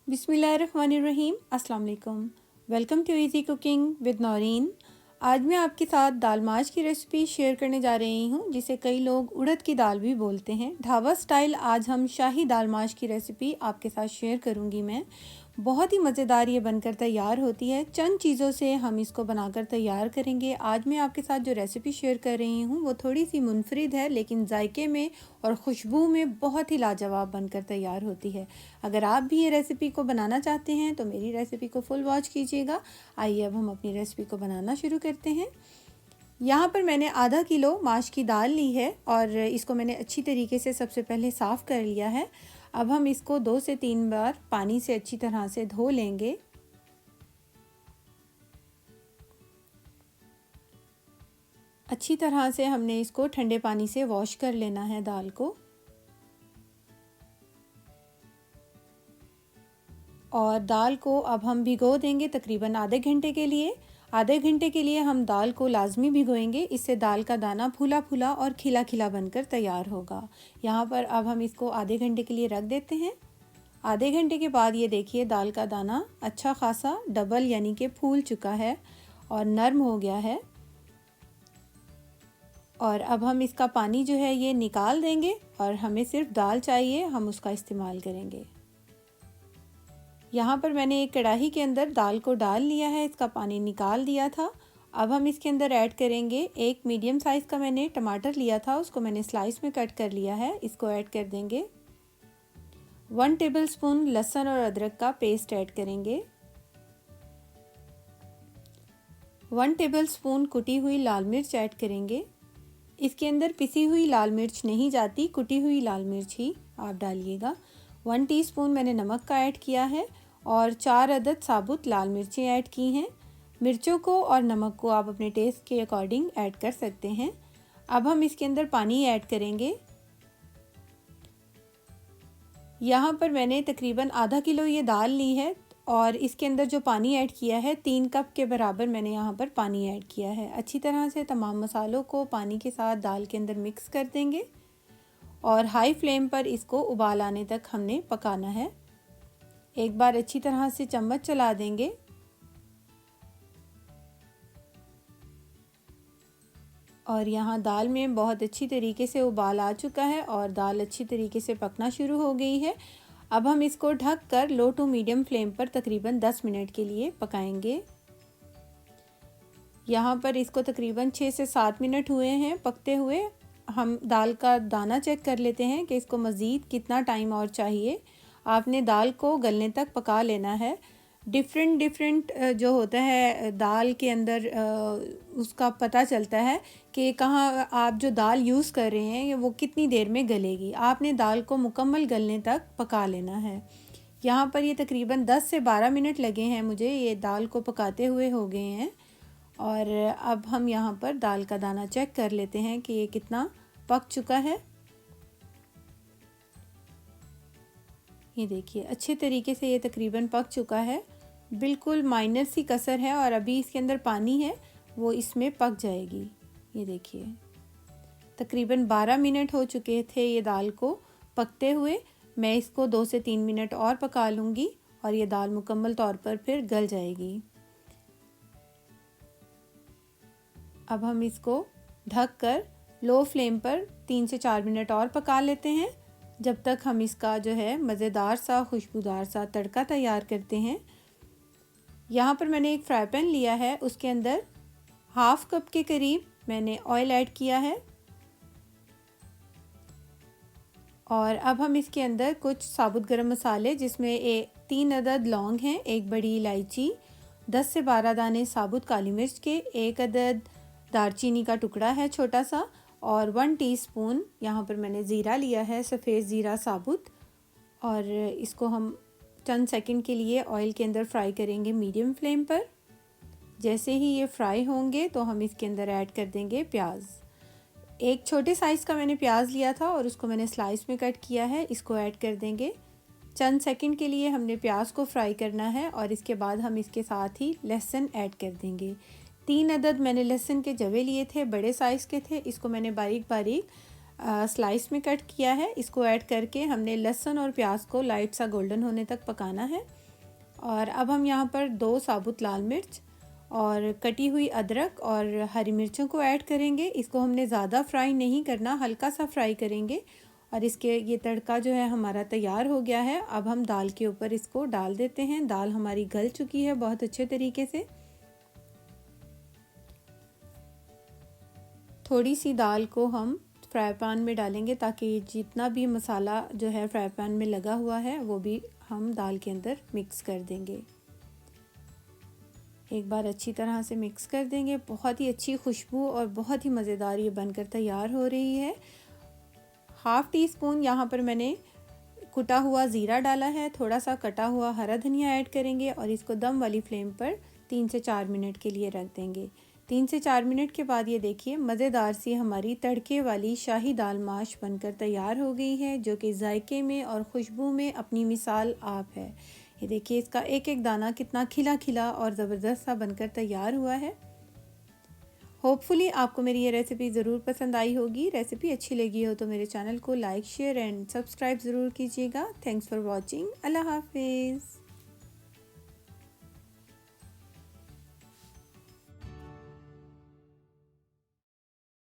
बिस्मिल्लाहिर्रहमानिर्रहीम। अस्सलाम वालेकुम। Welcome to easy cooking with Naureen. आज मैं आपके साथ दाल माश की रेसिपी शेयर करने जा रही हूँ, जिसे कई लोग उड़द की दाल भी बोलते हैं। ढाबा स्टाइल आज हम शाही दाल माश की रेसिपी आपके साथ शेयर करूँगी मैं। बहुत ही मज़ेदार ये बनकर तैयार होती है। चंद चीज़ों से हम इसको बनाकर तैयार करेंगे। आज मैं आपके साथ जो रेसिपी शेयर कर रही हूँ वो थोड़ी सी मुनफरिद है, लेकिन जायके में और खुशबू में बहुत ही लाजवाब बनकर तैयार होती है। अगर आप भी ये रेसिपी को बनाना चाहते हैं तो मेरी रेसिपी को फुल वॉच कीजिएगा। आइए अब हम अपनी रेसिपी को बनाना शुरू करते हैं। यहाँ पर मैंने आधा किलो माश की दाल ली है और इसको मैंने अच्छी तरीके से सबसे पहले साफ़ कर लिया है। अब हम इसको 2 से 3 बार पानी से अच्छी तरह से धो लेंगे। अच्छी तरह से हमने इसको ठंडे पानी से वॉश कर लेना है दाल को। और दाल को अब हम भिगो देंगे तकरीबन आधे घंटे के लिए। आधे घंटे के लिए हम दाल को लाजमी भिगोएंगे, इससे दाल का दाना फूला फूला और खिला खिला बनकर तैयार होगा। यहाँ पर अब हम इसको आधे घंटे के लिए रख देते हैं। आधे घंटे के बाद ये देखिए दाल का दाना अच्छा खासा डबल यानी कि फूल चुका है और नरम हो गया है। और अब हम इसका पानी जो है ये निकाल देंगे और हमें सिर्फ दाल चाहिए, हम उसका इस्तेमाल करेंगे। यहाँ पर मैंने एक कढ़ाई के अंदर दाल को डाल लिया है, इसका पानी निकाल दिया था। अब हम इसके अंदर ऐड करेंगे एक मीडियम साइज़ का मैंने टमाटर लिया था, उसको मैंने स्लाइस में कट कर लिया है। इसको ऐड कर देंगे। 1 टेबलस्पून लहसुन और अदरक का पेस्ट ऐड करेंगे। 1 टेबलस्पून कुटी हुई लाल मिर्च ऐड करेंगे। इसके अंदर पिसी हुई लाल मिर्च नहीं जाती, कुटी हुई लाल मिर्च ही आप डालिएगा। 1 टीस्पून मैंने नमक का ऐड किया है और 4 अदद साबुत लाल मिर्चें ऐड की हैं। मिर्चों को और नमक को आप अपने टेस्ट के अकॉर्डिंग ऐड कर सकते हैं। अब हम इसके अंदर पानी ऐड करेंगे। यहाँ पर मैंने तकरीबन आधा किलो ये दाल ली है और इसके अंदर जो पानी ऐड किया है 3 कप के बराबर मैंने यहाँ पर पानी ऐड किया है। अच्छी तरह से तमाम मसालों को पानी के साथ दाल के अंदर मिक्स कर देंगे और हाई फ्लेम पर इसको उबाल आने तक हमने पकाना है। एक बार अच्छी तरह से चम्मच चला देंगे। और यहाँ दाल में बहुत अच्छी तरीके से उबाल आ चुका है और दाल अच्छी तरीके से पकना शुरू हो गई है। अब हम इसको ढक कर लो टू मीडियम फ्लेम पर तकरीबन 10 मिनट के लिए पकाएंगे। यहाँ पर इसको तकरीबन 6 से 7 मिनट हुए हैं पकते हुए। हम दाल का दाना चेक कर लेते हैं कि इसको मज़ीद कितना टाइम और चाहिए। आपने दाल को गलने तक पका लेना है। डिफरेंट जो होता है दाल के अंदर उसका पता चलता है कि कहाँ आप जो दाल यूज़ कर रहे हैं वो कितनी देर में गलेगी। आपने दाल को मुकम्मल गलने तक पका लेना है। यहाँ पर ये तकरीबन 10 से 12 मिनट लगे हैं मुझे, ये दाल को पकाते हुए हो गए हैं। और अब हम यहाँ पर दाल का दाना चेक कर लेते हैं कि ये कितना पक चुका है। ये देखिए अच्छे तरीके से ये तकरीबन पक चुका है। बिल्कुल माइनर सी कसर है और अभी इसके अंदर पानी है वो इसमें पक जाएगी। ये देखिए तकरीबन 12 मिनट हो चुके थे ये दाल को पकते हुए। मैं इसको 2 से 3 मिनट और पका लूँगी और ये दाल मुकम्मल तौर पर फिर गल जाएगी। अब हम इसको ढक कर लो फ्लेम पर 3 से 4 मिनट और पका लेते हैं, जब तक हम इसका जो है मज़ेदार सा खुशबूदार सा तड़का तैयार करते हैं। यहाँ पर मैंने एक फ्राई पैन लिया है, उसके अंदर हाफ़ कप के करीब मैंने ऑयल ऐड किया है। और अब हम इसके अंदर कुछ साबुत गरम मसाले, जिसमें 3 अदद लौंग हैं, 1 बड़ी इलायची, 10 से 12 दाने साबुत काली मिर्च के, 1 अदद दालचीनी का टुकड़ा है छोटा सा और 1 टीस्पून यहाँ पर मैंने ज़ीरा लिया है, सफ़ेद ज़ीरा साबुत। और इसको हम चंद सेकंड के लिए ऑयल के अंदर फ्राई करेंगे मीडियम फ्लेम पर। जैसे ही ये फ्राई होंगे तो हम इसके अंदर ऐड कर देंगे प्याज। एक छोटे साइज़ का मैंने प्याज लिया था और उसको मैंने स्लाइस में कट किया है, इसको ऐड कर देंगे। चंद सेकंड के लिए हमने प्याज को फ्राई करना है और इसके बाद हम इसके साथ ही लहसुन ऐड कर देंगे। 3 अदद मैंने लहसुन के जवे लिए थे, बड़े साइज़ के थे। इसको मैंने बारीक बारीक स्लाइस में कट किया है, इसको ऐड करके हमने लहसुन और प्याज को लाइट सा गोल्डन होने तक पकाना है। और अब हम यहाँ पर 2 साबुत लाल मिर्च और कटी हुई अदरक और हरी मिर्चों को ऐड करेंगे। इसको हमने ज़्यादा फ्राई नहीं करना, हल्का सा फ्राई करेंगे। और इसके ये तड़का जो है हमारा तैयार हो गया है। अब हम दाल के ऊपर इसको डाल देते हैं। दाल हमारी गल चुकी है बहुत अच्छे तरीके से। थोड़ी सी दाल को हम फ्राई पैन में डालेंगे ताकि जितना भी मसाला जो है फ्राई पैन में लगा हुआ है वो भी हम दाल के अंदर मिक्स कर देंगे। एक बार अच्छी तरह से मिक्स कर देंगे। बहुत ही अच्छी खुशबू और बहुत ही मज़ेदार ये बनकर तैयार हो रही है। हाफ़ टी स्पून यहाँ पर मैंने कुटा हुआ ज़ीरा डाला है, थोड़ा सा कटा हुआ हरा धनिया ऐड करेंगे और इसको दम वाली फ्लेम पर 3 से 4 मिनट के लिए रख देंगे। 3 से 4 मिनट के बाद ये देखिए मज़ेदार सी हमारी तड़के वाली शाही दाल माश बनकर तैयार हो गई है, जो कि जायके में और खुशबू में अपनी मिसाल आप है। ये देखिए इसका एक एक दाना कितना खिला खिला और ज़बरदस्त सा बनकर तैयार हुआ है। होपफुली आपको मेरी ये रेसिपी ज़रूर पसंद आई होगी। रेसिपी अच्छी लगी हो तो मेरे चैनल को लाइक शेयर एंड सब्सक्राइब ज़रूर कीजिएगा। Thanks for watching. अल्लाह हाफिज़।